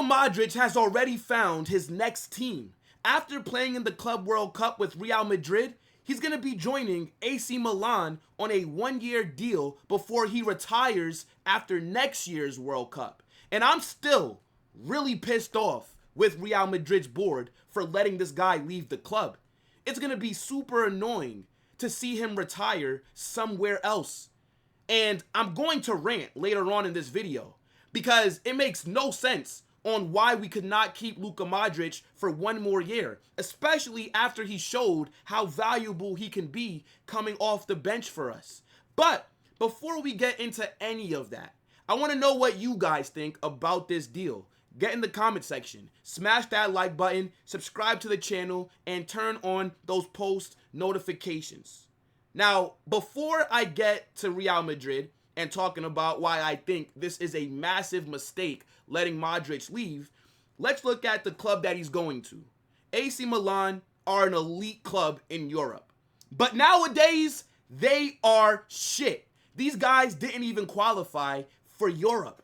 Modric has already found his next team. After playing in the Club World Cup with Real Madrid, he's going to be joining AC Milan on a one-year deal before he retires after next year's World Cup. And I'm still really pissed off with Real Madrid's board for letting this guy leave the club. It's going to be super annoying to see him retire somewhere else. And I'm going to rant later on in this video because it makes no sense on why we could not keep Luka Modric for one more year, especially after he showed how valuable he can be coming off the bench for us. But before we get into any of that, I want to know what you guys think about this deal. Get in the comment section, smash that like button, subscribe to the channel, and turn on those post notifications. Now, before I get to Real Madrid and talking about why I think this is a massive mistake letting Modric leave, let's look at the club that he's going to. AC Milan are an elite club in Europe. But nowadays, they are shit. These guys didn't even qualify for Europe.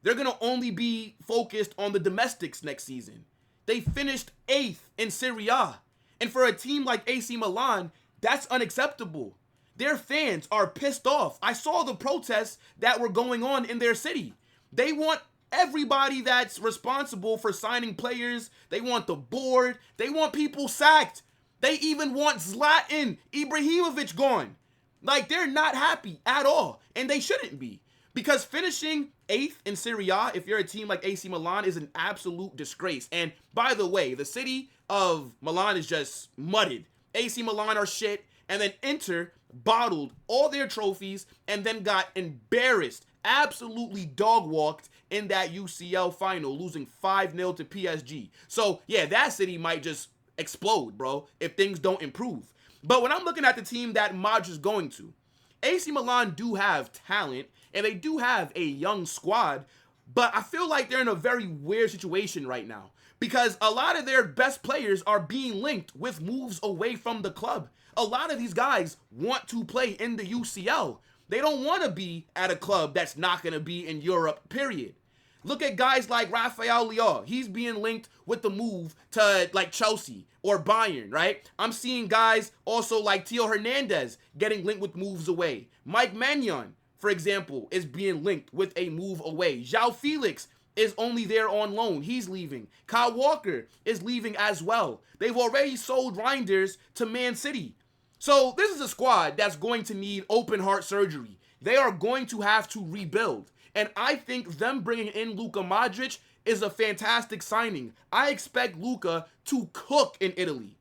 They're going to only be focused on the domestics next season. They finished 8th in Serie A. And for a team like AC Milan, that's unacceptable. Their fans are pissed off. I saw the protests that were going on in their city. They want everybody that's responsible for signing players. They want the board. They want people sacked. They even want Zlatan Ibrahimovic gone. Like, they're not happy at all. And they shouldn't be. Because finishing 8th in Serie A, if you're a team like AC Milan, is an absolute disgrace. And by the way, the city of Milan is just mudded. AC Milan are shit. And then Inter bottled all their trophies and then got embarrassed, absolutely dog-walked in that UCL final, losing 5-0 to PSG. So, yeah, that city might just explode, bro, if things don't improve. But when I'm looking at the team that Modric is going to, AC Milan do have talent, and they do have a young squad, but I feel like they're in a very weird situation right now because a lot of their best players are being linked with moves away from the club. A lot of these guys want to play in the UCL. They don't want to be at a club that's not going to be in Europe, period. Look at guys like Rafael Leao. He's being linked with the move to like Chelsea or Bayern, right? I'm seeing guys also like Theo Hernandez getting linked with moves away. Mike Maignan, for example, is being linked with a move away. João Felix is only there on loan. He's leaving. Kyle Walker is leaving as well. They've already sold Reinders to Man City. So this is a squad that's going to need open heart surgery. They are going to have to rebuild. And I think them bringing in Luka Modric is a fantastic signing. I expect Luka to cook in Italy.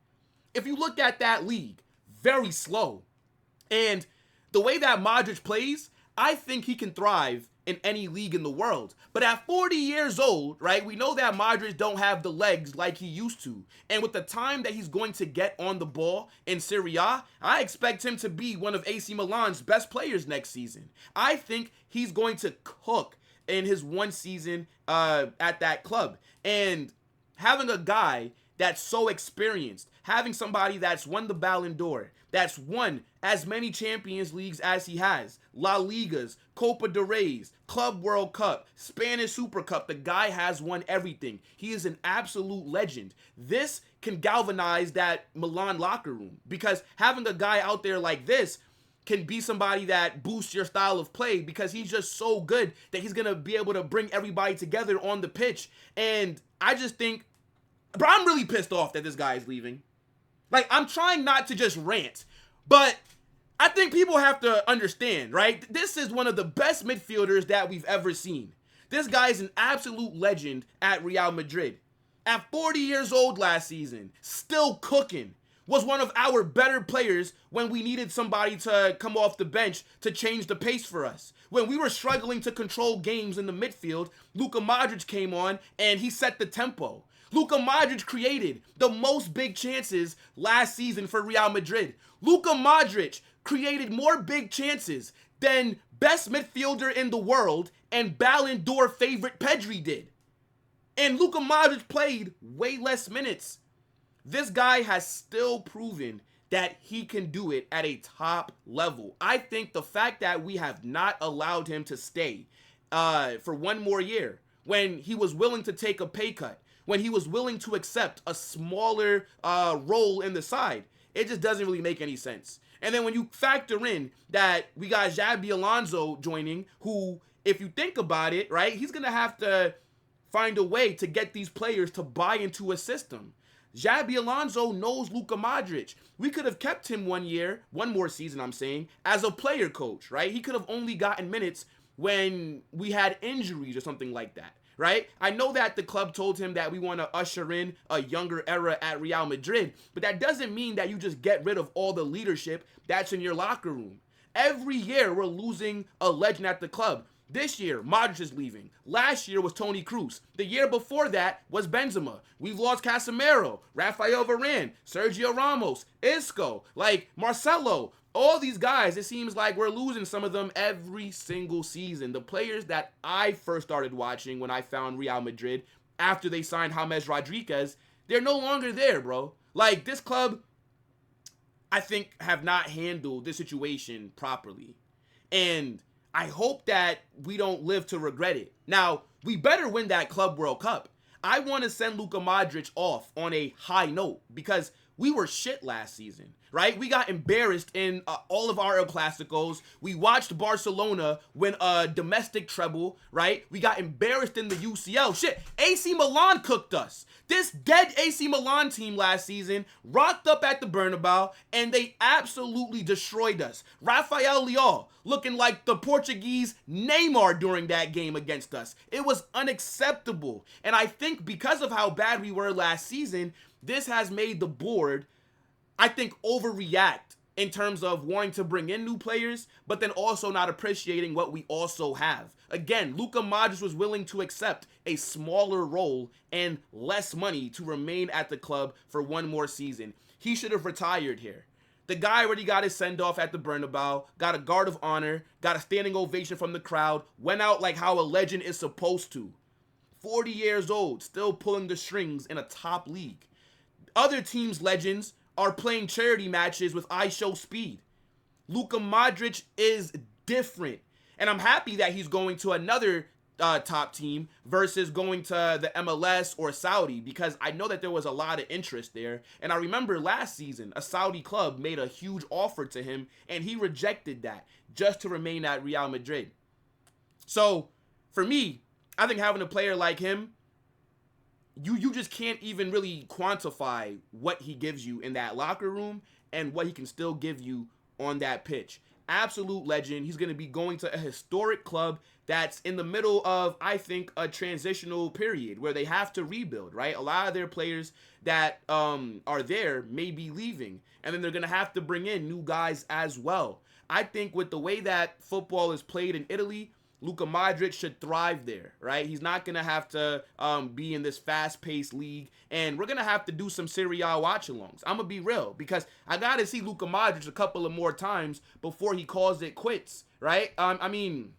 If you look at that league, very slow. And the way that Modric plays, I think he can thrive in any league in the world. But at 40 years old, right, we know that Modric don't have the legs like he used to. And with the time that he's going to get on the ball in Serie A, I expect him to be one of AC Milan's best players next season. I think he's going to cook in his one season at that club. And having a guy that's so experienced, having somebody that's won the Ballon d'Or, that's won as many Champions Leagues as he has, La Ligas, Copa del Reyes, Club World Cup, Spanish Super Cup. The guy has won everything. He is an absolute legend. This can galvanize that Milan locker room because having a guy out there like this can be somebody that boosts your style of play because he's just so good that he's going to be able to bring everybody together on the pitch. And I just think, bro, I'm really pissed off that this guy is leaving. Like, I'm trying not to just rant, but I think people have to understand, right? This is one of the best midfielders that we've ever seen. This guy is an absolute legend at Real Madrid. At 40 years old last season, still cooking, was one of our better players when we needed somebody to come off the bench to change the pace for us. When we were struggling to control games in the midfield, Luka Modric came on and he set the tempo. Luka Modric created the most big chances last season for Real Madrid. Luka Modric created more big chances than best midfielder in the world and Ballon d'Or favorite Pedri did. And Luka Modric played way less minutes. This guy has still proven that he can do it at a top level. I think the fact that we have not allowed him to stay for one more year, when he was willing to take a pay cut, when he was willing to accept a smaller role in the side. It just doesn't really make any sense. And then when you factor in that we got Xabi Alonso joining, who, if you think about it, right, he's going to have to find a way to get these players to buy into a system. Xabi Alonso knows Luka Modric. We could have kept him 1 year, one more season, I'm saying, as a player coach, right? He could have only gotten minutes when we had injuries or something like that, right? I know that the club told him that we want to usher in a younger era at Real Madrid, but that doesn't mean that you just get rid of all the leadership that's in your locker room. Every year, we're losing a legend at the club. This year, Modric is leaving. Last year was Toni Kroos. The year before that was Benzema. We've lost Casemiro, Rafael Varane, Sergio Ramos, Isco, like Marcelo. All these guys, it seems like we're losing some of them every single season. The players that I first started watching when I found Real Madrid after they signed James Rodriguez, they're no longer there, bro. Like, this club, I think, have not handled this situation properly. And I hope that we don't live to regret it. Now, we better win that Club World Cup. I want to send Luka Modric off on a high note because we were shit last season, right? We got embarrassed in all of our El Clasicos. We watched Barcelona win a domestic treble, right? We got embarrassed in the UCL. Shit, AC Milan cooked us. This dead AC Milan team last season rocked up at the Bernabeu, and they absolutely destroyed us. Rafael Leão looking like the Portuguese Neymar during that game against us. It was unacceptable. And I think because of how bad we were last season, this has made the board, I think, overreact in terms of wanting to bring in new players, but then also not appreciating what we also have. Again, Luka Modric was willing to accept a smaller role and less money to remain at the club for one more season. He should have retired here. The guy already got his send-off at the Bernabeu, got a guard of honor, got a standing ovation from the crowd, went out like how a legend is supposed to. 40 years old, still pulling the strings in a top league. Other teams' legends are playing charity matches with I Show Speed. Luka Modric is different. And I'm happy that he's going to another top team versus going to the MLS or Saudi, because I know that there was a lot of interest there. And I remember last season, a Saudi club made a huge offer to him, and he rejected that just to remain at Real Madrid. So, for me, I think having a player like him, you just can't even really quantify what he gives you in that locker room and what he can still give you on that pitch. Absolute legend. He's going to be going to a historic club that's in the middle of, I think, a transitional period where they have to rebuild, right? A lot of their players that are there may be leaving, and then they're going to have to bring in new guys as well. I think with the way that football is played in Italy, Luka Modric should thrive there, right? He's not going to have to be in this fast-paced league, and we're going to have to do some Serie A watch-alongs. I'm going to be real, because I got to see Luka Modric a couple of more times before he calls it quits, right? I mean,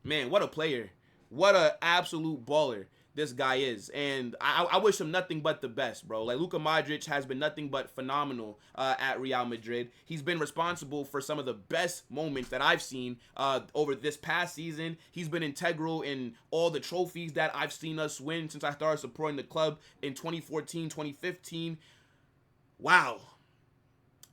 man, what a player. What an absolute baller this guy is, and I wish him nothing but the best, bro. Like, Luka Modric has been nothing but phenomenal at Real Madrid. He's been responsible for some of the best moments that I've seen over this past season. He's been integral in all the trophies that I've seen us win since I started supporting the club in 2014, 2015. Wow.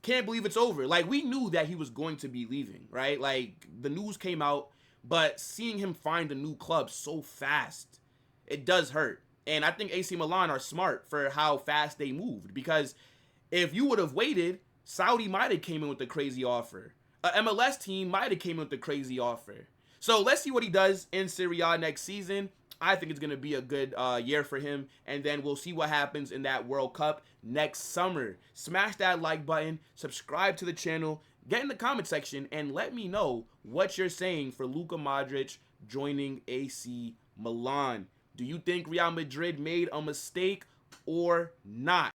Can't believe it's over. Like, we knew that he was going to be leaving, right? Like, the news came out, but seeing him find a new club so fast, it does hurt. And I think AC Milan are smart for how fast they moved, because if you would have waited, Saudi might have came in with a crazy offer. A MLS team might have came in with a crazy offer. So let's see what he does in Serie A next season. I think it's going to be a good year for him, and then we'll see what happens in that World Cup next summer. Smash that like button, subscribe to the channel, get in the comment section, and let me know what you're saying for Luka Modric joining AC Milan. Do you think Real Madrid made a mistake or not?